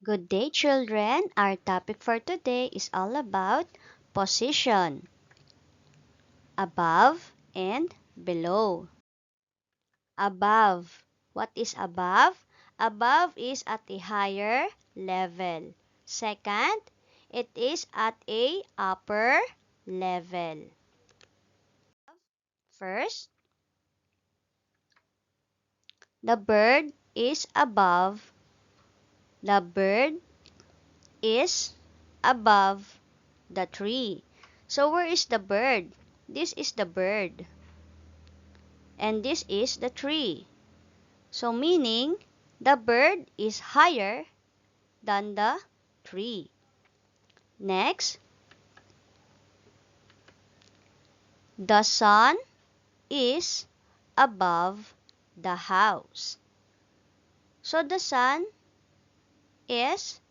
Good day, children. Our topic for today is all about position, above and below. Above. What is above? Above is at a higher level. Second, it is at a upper level. First, the bird is above. The bird is above the tree. So where is the bird? This is the bird. And this is the tree. So meaning the bird is higher than the tree. Next, the sun is above the house. So the sun is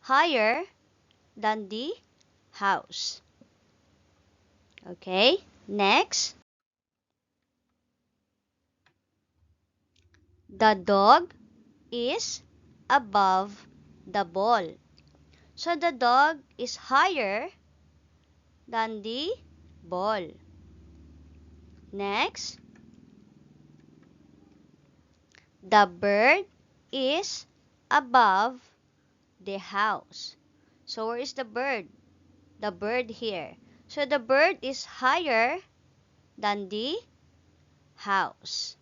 higher than the house. Okay, next, the dog is above the ball. So the dog is higher than the ball. Next, the bird is above the house. So where is the bird? The bird here. So the bird is higher than the house.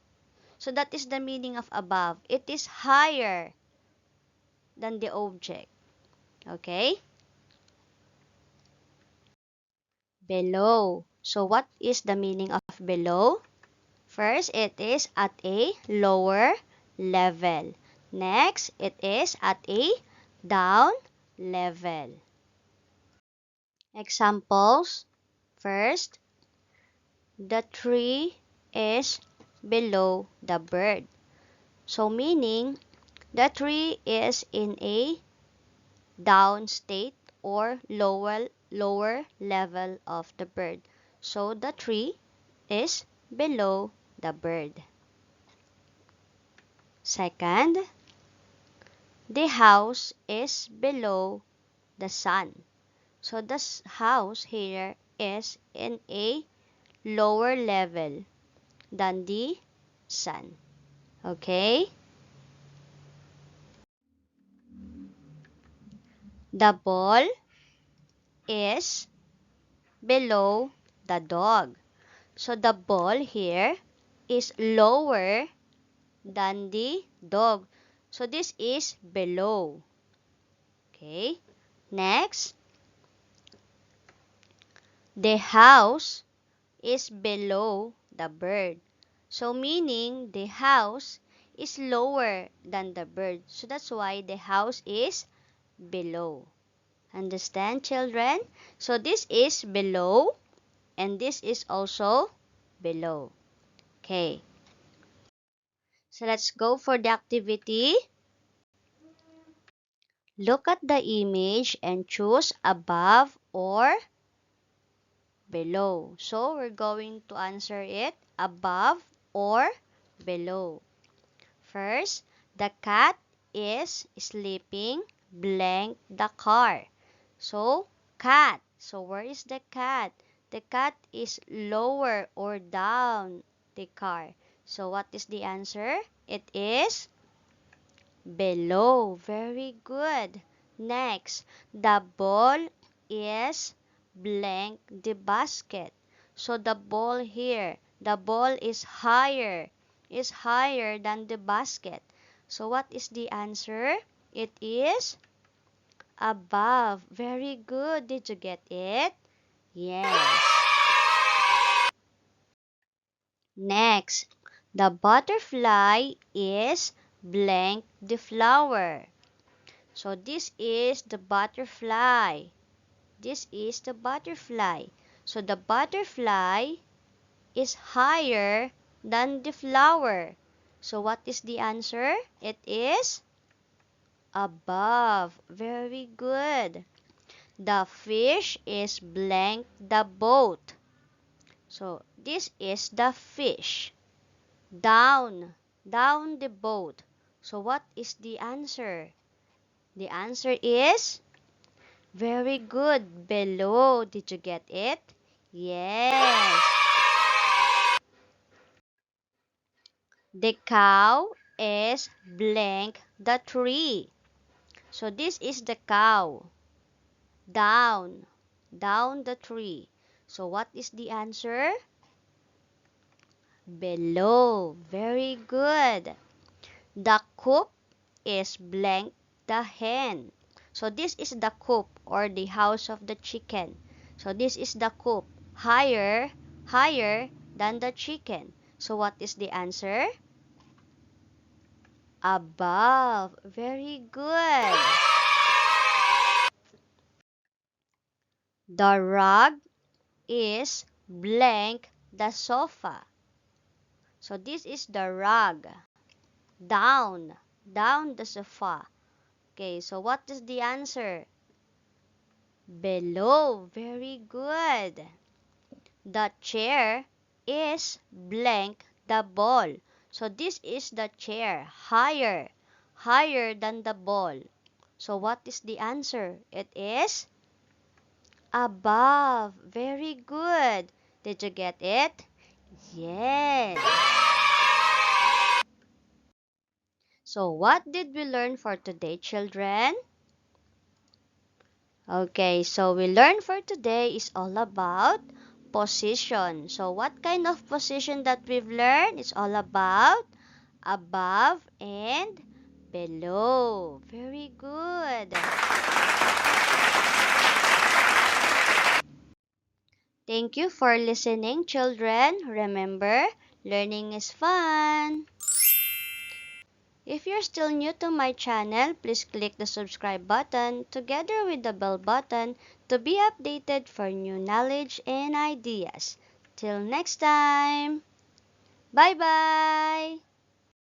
So that is the meaning of above. It is higher than the object. Okay? Below. So what is the meaning of below? First, it is at a lower level. Next, it is at a down level. Examples. First, the tree is below the bird. So meaning, the tree is in a down state or lower level of the bird. So the tree is below the bird. Second, the house is below the sun. So the house here is in a lower level than the sun. Okay? The ball is below the dog. So the ball here is lower than the dog. So this is below. Okay? Next, the house is below the bird. So meaning the house is lower than the bird. So that's why the house is below. Understand, children? So this is below and this is also below. Okay. So let's go for the activity. Look at the image and choose above or below. So we're going to answer it above or below. First, the cat is sleeping blank the car. So, cat. So, where is the cat? The cat is lower or down the car. So, what is the answer? It is below. Very good. Next, the ball is blank the basket. So, the ball here, the ball is higher than the basket. So, what is the answer? It is above. Very good. Did you get it? Yes. Next, the butterfly is blank the flower. So this is the butterfly. This is the butterfly. So the butterfly is higher than the flower. So what is the answer? It is above. Very good. The fish is blank the boat. So this is the fish. Down the boat. So what is the answer? The answer is very good. Below. Did you get it? Yes. The cow is blank the tree. So this is the cow. Down. Down the tree. So what is the answer? Below. Very good. The coop is blank the hen. So this is the coop or the house of the chicken. So this is the coop. Higher, higher than the chicken. So what is the answer? Above. Very good. The rug is blank the sofa. So this is the rug. Down. Down the sofa. Okay, so what is the answer? Below. Very good. The chair is blank the ball. So this is the chair. Higher. Higher than the ball. So what is the answer? It is above. Very good. Did you get it? Yes. So what did we learn for today, children? Okay, so we learned for today is all about position. So what kind of position that we've learned? It's all about above and below. Very good. Thank you for listening, children. Remember, learning is fun. If you're still new to my channel, please click the subscribe button together with the bell button to be updated for new knowledge and ideas. Till next time, bye-bye!